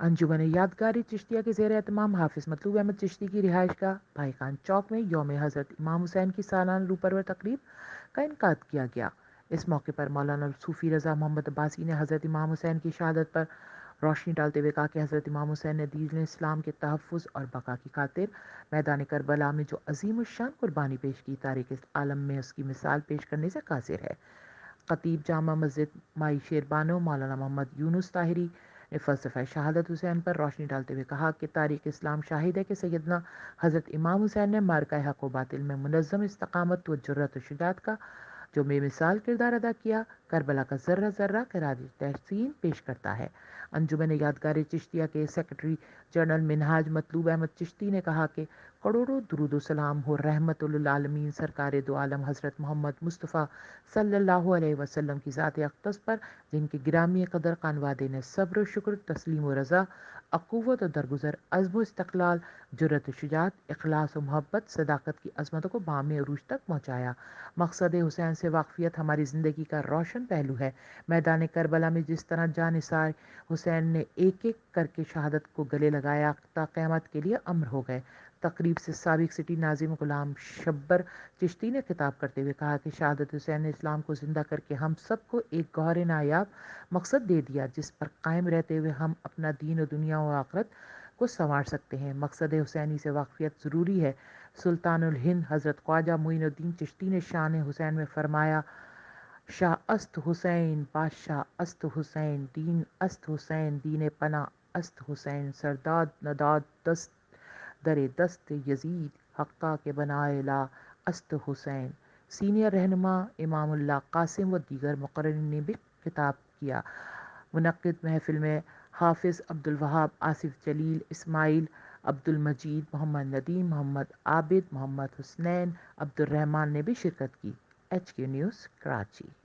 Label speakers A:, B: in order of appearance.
A: انجمن یادگاری چشتیہ کے زیر اہتمام حافظ مطلوب احمد چشتی کی رہائش گاہ بھائی خان چوک میں یوم حضرت امام حسین کی سالانہ روپرور تقریب کا انعقاد کیا گیا۔ اس موقع پر مولانا صوفی رضا محمد عباسی نے حضرت امام حسین کی شہادت پر روشنی ڈالتے ہوئے کہا کہ حضرت امام حسین نے دین اسلام کے تحفظ اور بقا کی خاطر میدان کربلا میں جو عظیم الشان قربانی پیش کی، تاریخ عالم میں اس کی مثال پیش کرنے سے قاصر ہے۔ خطیب جامع مسجد مائی شیر بانو مولانا محمد یونس طاہری نے فلسفہ شہادت حسین پر روشنی ڈالتے ہوئے کہا کہ تاریخ اسلام شاہد ہے کہ سیدنا حضرت امام حسین نے معرکہ حق و باطل میں منظم استقامت و جرأت و شجاعت کا جو بے مثال کردار ادا کیا، کربلا کا ذرہ ذرہ خراج تحسین پیش کرتا ہے۔ انجمن یادگار چشتیہ کے سیکرٹری جنرل منہاج مطلوب احمد چشتی نے کہا کہ کروڑوں درود و سلام ہو رحمت للعالمین سرکار دو عالم حضرت محمد مصطفیٰ صلی اللہ علیہ وسلم کی ذات اقدس پر، جن کے گرامی قدر خانوادے نے صبر و شکر، تسلیم و رضا، اخوت و درگزر، عزم و استقلال، جرأت و شجاعت، اخلاص و محبت، صداقت کی عظمتوں کو بام عروج تک پہنچایا۔ مقصد حسین سے واقفیت ہماری زندگی کا روشن پہلو ہے۔ میدان کربلا میں جس طرح جانثار حسین نے ایک ایک کر کے شہادت کو گلے لگایا تا قیامت کے لیے امر ہو گئے۔ تقریب سے سابق سٹی ناظم غلام شبر چشتی نے خطاب کرتے ہوئے کہا کہ شہادت حسین نے اسلام کو زندہ کر کے ہم سب کو ایک گوہر نایاب مقصد دے دیا، جس پر قائم رہتے ہوئے ہم اپنا دین و دنیا و آخرت کو سنوار سکتے ہیں۔ مقصد حسینی سے واقفیت ضروری ہے۔ سلطان الہند حضرت خواجہ معین الدین چشتی نے شان حسین میں فرمایا، شاہ است حسین، بادشاہ است حسین، دین است حسین، دین پناہ است حسین، سرداد نداد دست در دست یزید، حقہ کے بنائے لا است حسین۔ سینئر رہنما امام اللہ قاسم و دیگر مقررین نے بھی خطاب کیا۔ منعقد محفل میں حافظ عبدالوہاب، آصف جلیل، اسماعیل، عبدالمجید، محمد ندیم، محمد عابد، محمد حسنین، عبدالرحمان نے بھی شرکت کی۔ HK news Karachi.